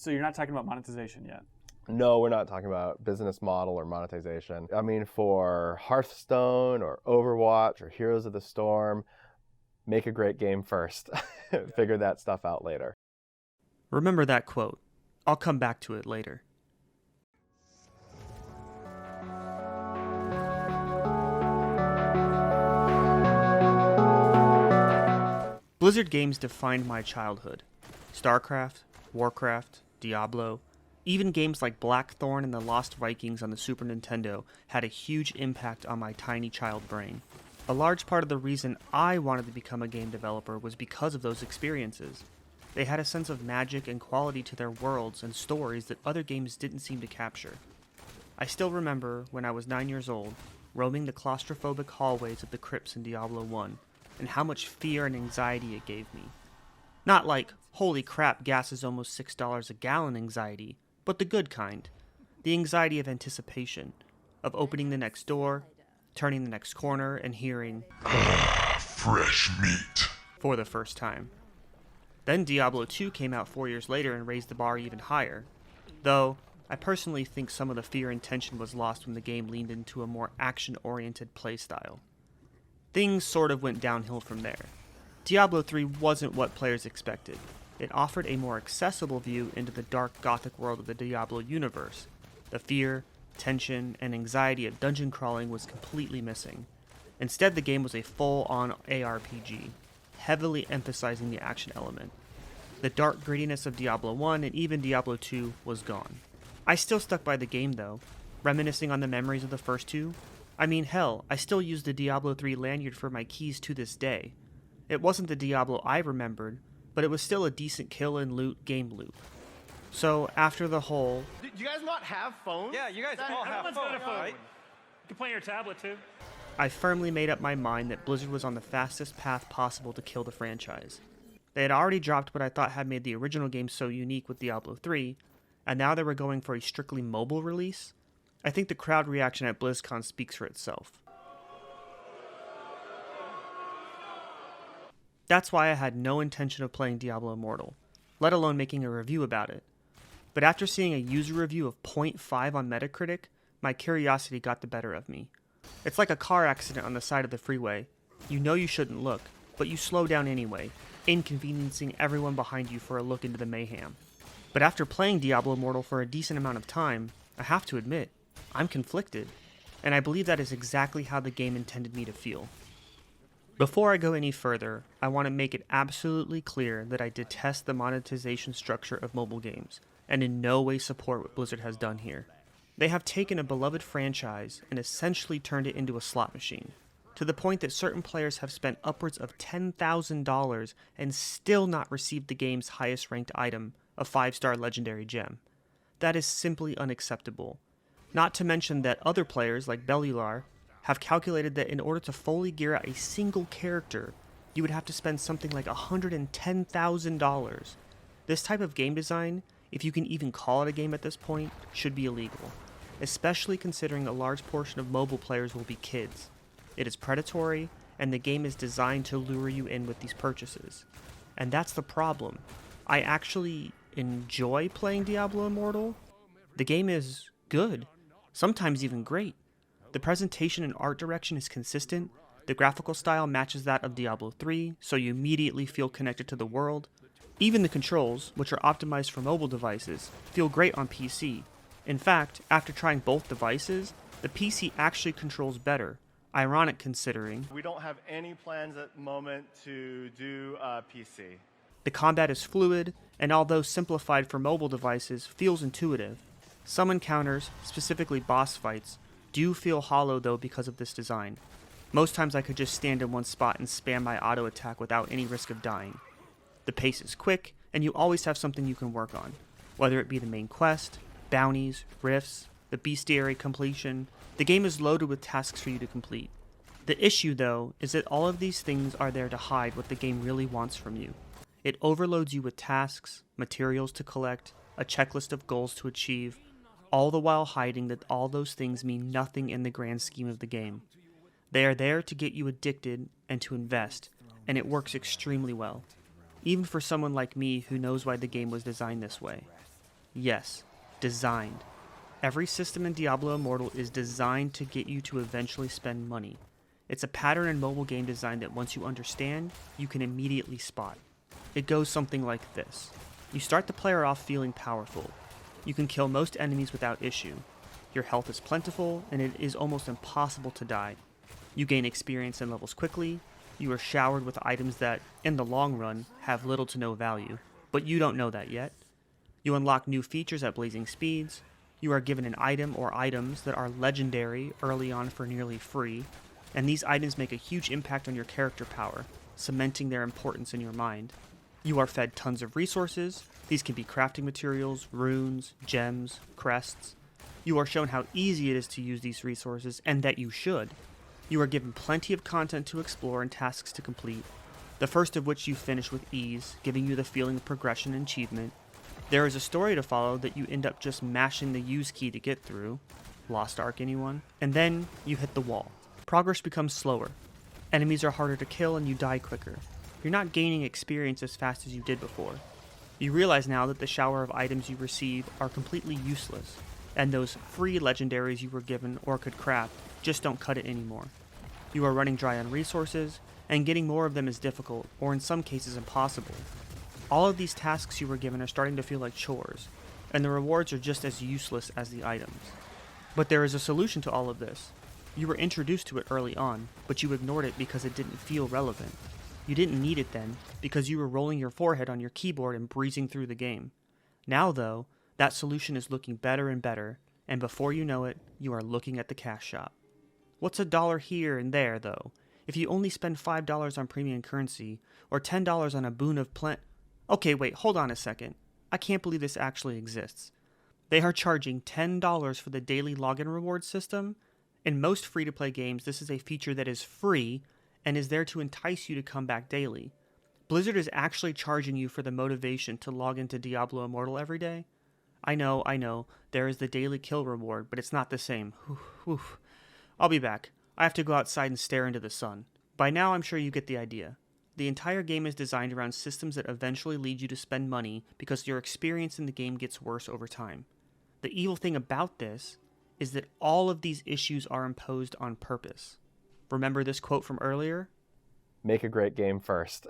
So you're not talking about monetization yet? No, we're not talking about business model or monetization. I mean, for Hearthstone or Overwatch or Heroes of the Storm, make a great game first. Figure that stuff out later. Remember that quote. I'll come back to it later. Blizzard games defined my childhood. StarCraft, Warcraft, Diablo, even games like Blackthorn and the Lost Vikings on the Super Nintendo had a huge impact on my tiny child brain. A large part of the reason I wanted to become a game developer was because of those experiences. They had a sense of magic and quality to their worlds and stories that other games didn't seem to capture. I still remember, when I was 9 years old, roaming the claustrophobic hallways of the crypts in Diablo 1, and how much fear and anxiety it gave me. Not like, holy crap, gas is almost $6 a gallon anxiety, but the good kind. The anxiety of anticipation, of opening the next door, turning the next corner, and hearing, fresh meat, for the first time. Then Diablo 2 came out 4 years later and raised the bar even higher. Though, I personally think some of the fear and tension was lost when the game leaned into a more action-oriented playstyle. Things sort of went downhill from there. Diablo 3 wasn't what players expected. It offered a more accessible view into the dark gothic world of the Diablo universe. The fear, tension, and anxiety of dungeon crawling was completely missing. Instead, the game was a full-on ARPG, heavily emphasizing the action element. The dark grittiness of Diablo 1 and even Diablo 2 was gone. I still stuck by the game though, reminiscing on the memories of the first two. I mean, hell, I still use the Diablo 3 lanyard for my keys to this day. It wasn't the Diablo I remembered, but it was still a decent kill and loot game loop. So, after the whole... Do you guys not have phones? Yeah, you guys all have phones, right? You can play on your tablet too. I firmly made up my mind that Blizzard was on the fastest path possible to kill the franchise. They had already dropped what I thought had made the original game so unique with Diablo 3, and now they were going for a strictly mobile release. I think the crowd reaction at BlizzCon speaks for itself. That's why I had no intention of playing Diablo Immortal, let alone making a review about it. But after seeing a user review of 0.5 on Metacritic, my curiosity got the better of me. It's like a car accident on the side of the freeway. You know you shouldn't look, but you slow down anyway, inconveniencing everyone behind you for a look into the mayhem. But after playing Diablo Immortal for a decent amount of time, I have to admit, I'm conflicted, and I believe that is exactly how the game intended me to feel. Before I go any further, I want to make it absolutely clear that I detest the monetization structure of mobile games, and in no way support what Blizzard has done here. They have taken a beloved franchise and essentially turned it into a slot machine, to the point that certain players have spent upwards of $10,000 and still not received the game's highest ranked item, a 5-star legendary gem. That is simply unacceptable. Not to mention that other players, like Bellular, have calculated that in order to fully gear out a single character, you would have to spend something like $110,000. This type of game design, if you can even call it a game at this point, should be illegal, especially considering a large portion of mobile players will be kids. It is predatory, and the game is designed to lure you in with these purchases. And that's the problem. I actually enjoy playing Diablo Immortal. The game is good, sometimes even great. The presentation and art direction is consistent, the graphical style matches that of Diablo 3, so you immediately feel connected to the world. Even the controls, which are optimized for mobile devices, feel great on PC. In fact, after trying both devices, the PC actually controls better, ironic considering. We don't have any plans at the moment to do PC. The combat is fluid, and although simplified for mobile devices, feels intuitive. Some encounters, specifically boss fights, do feel hollow though because of this design. Most times I could just stand in one spot and spam my auto attack without any risk of dying. The pace is quick, and you always have something you can work on, whether it be the main quest, bounties, rifts, the bestiary completion. The game is loaded with tasks for you to complete. The issue though is that all of these things are there to hide what the game really wants from you. It overloads you with tasks, materials to collect, a checklist of goals to achieve, all the while hiding that all those things mean nothing in the grand scheme of the game. They are there to get you addicted and to invest, and it works extremely well, even for someone like me who knows why the game was designed this way. Yes, designed. Every system in Diablo Immortal is designed to get you to eventually spend money. It's a pattern in mobile game design that once you understand, you can immediately spot. It goes something like this. You start the player off feeling powerful. You can kill most enemies without issue. Your health is plentiful, and it is almost impossible to die. You gain experience and levels quickly. You are showered with items that, in the long run, have little to no value, but you don't know that yet. You unlock new features at blazing speeds. You are given an item or items that are legendary early on for nearly free, and these items make a huge impact on your character power, cementing their importance in your mind. You are fed tons of resources. These can be crafting materials, runes, gems, crests. You are shown how easy it is to use these resources, and that you should. You are given plenty of content to explore and tasks to complete, the first of which you finish with ease, giving you the feeling of progression and achievement. There is a story to follow that you end up just mashing the use key to get through. Lost Ark, anyone? And then you hit the wall. Progress becomes slower. Enemies are harder to kill and you die quicker. You're not gaining experience as fast as you did before. You realize now that the shower of items you receive are completely useless, and those free legendaries you were given or could craft just don't cut it anymore. You are running dry on resources, and getting more of them is difficult, or in some cases impossible. All of these tasks you were given are starting to feel like chores, and the rewards are just as useless as the items. But there is a solution to all of this. You were introduced to it early on, but you ignored it because it didn't feel relevant. You didn't need it then, because you were rolling your forehead on your keyboard and breezing through the game. Now, though, that solution is looking better and better, and before you know it, you are looking at the cash shop. What's $1 here and there, though? If you only spend $5 on premium currency, or $10 on a boon of Okay, wait, hold on a second. I can't believe this actually exists. They are charging $10 for the daily login reward system. In most free-to-play games, this is a feature that is free and is there to entice you to come back daily. Blizzard is actually charging you for the motivation to log into Diablo Immortal every day. I know, there is the daily kill reward, but it's not the same. Oof. I'll be back. I have to go outside and stare into the sun. By now, I'm sure you get the idea. The entire game is designed around systems that eventually lead you to spend money because your experience in the game gets worse over time. The evil thing about this is that all of these issues are imposed on purpose. Remember this quote from earlier? Make a great game first.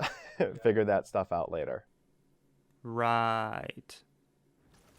Figure that stuff out later. Right.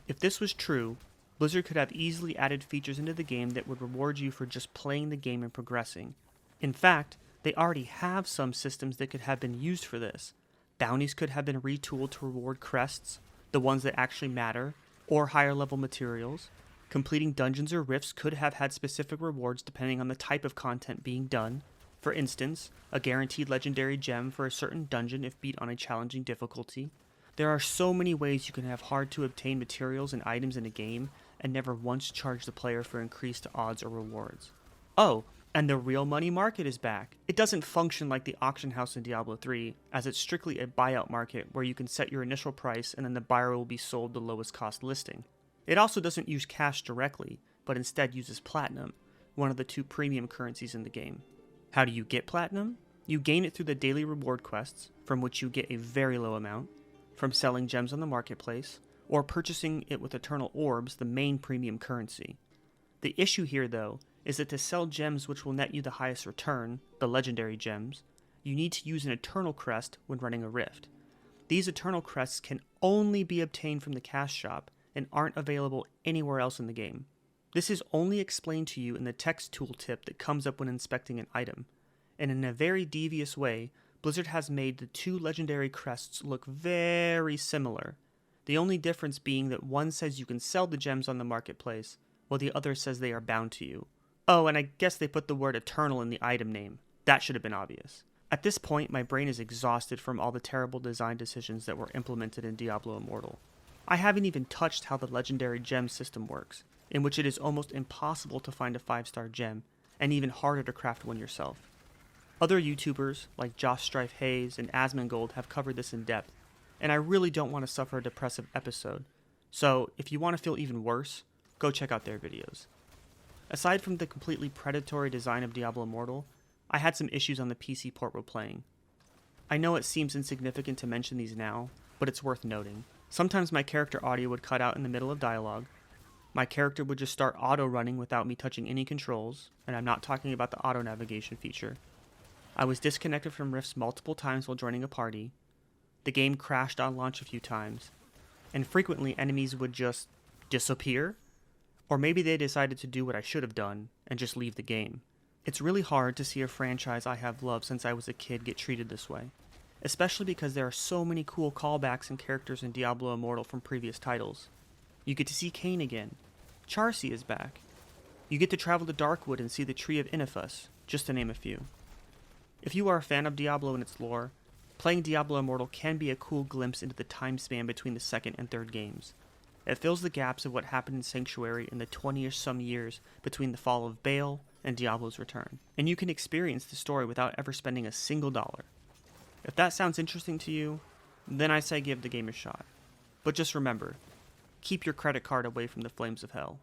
If this was true, Blizzard could have easily added features into the game that would reward you for just playing the game and progressing. In fact, they already have some systems that could have been used for this. Bounties could have been retooled to reward crests, the ones that actually matter, or higher level materials. Completing dungeons or rifts could have had specific rewards depending on the type of content being done. For instance, a guaranteed legendary gem for a certain dungeon if beat on a challenging difficulty. There are so many ways you can have hard to obtain materials and items in a game and never once charge the player for increased odds or rewards. Oh, and the real money market is back. It doesn't function like the auction house in Diablo 3, as it's strictly a buyout market where you can set your initial price and then the buyer will be sold the lowest cost listing. It also doesn't use cash directly, but instead uses platinum, one of the 2 premium currencies in the game. How do you get platinum? You gain it through the daily reward quests, from which you get a very low amount, from selling gems on the marketplace, or purchasing it with eternal orbs, the main premium currency. The issue here, though, is that to sell gems which will net you the highest return, the legendary gems, you need to use an eternal crest when running a rift. These eternal crests can only be obtained from the cash shop and aren't available anywhere else in the game. This is only explained to you in the text tooltip that comes up when inspecting an item, and in a very devious way, Blizzard has made the 2 legendary crests look very similar, the only difference being that one says you can sell the gems on the marketplace, while the other says they are bound to you. Oh, and I guess they put the word eternal in the item name. That should have been obvious. At this point, my brain is exhausted from all the terrible design decisions that were implemented in Diablo Immortal. I haven't even touched how the legendary gem system works, in which it is almost impossible to find a 5-star gem, and even harder to craft one yourself. Other YouTubers, like Josh Strife Hayes and Asmongold, have covered this in depth, and I really don't want to suffer a depressive episode, so if you want to feel even worse, go check out their videos. Aside from the completely predatory design of Diablo Immortal, I had some issues on the PC port while playing. I know it seems insignificant to mention these now, but it's worth noting. Sometimes my character audio would cut out in the middle of dialogue. My character would just start auto-running without me touching any controls, and I'm not talking about the auto-navigation feature. I was disconnected from rifts multiple times while joining a party. The game crashed on launch a few times, and frequently enemies would just disappear, or maybe they decided to do what I should have done and just leave the game. It's really hard to see a franchise I have loved since I was a kid get treated this way, especially because there are so many cool callbacks and characters in Diablo Immortal from previous titles. You get to see Cain again. Charcy is back. You get to travel to Darkwood and see the Tree of Inifus, just to name a few. If you are a fan of Diablo and its lore, playing Diablo Immortal can be a cool glimpse into the time span between the second and third games. It fills the gaps of what happened in Sanctuary in the 20-ish some years between the fall of Baal and Diablo's return, and you can experience the story without ever spending a single dollar. If that sounds interesting to you, then I say give the game a shot. But just remember, keep your credit card away from the flames of hell.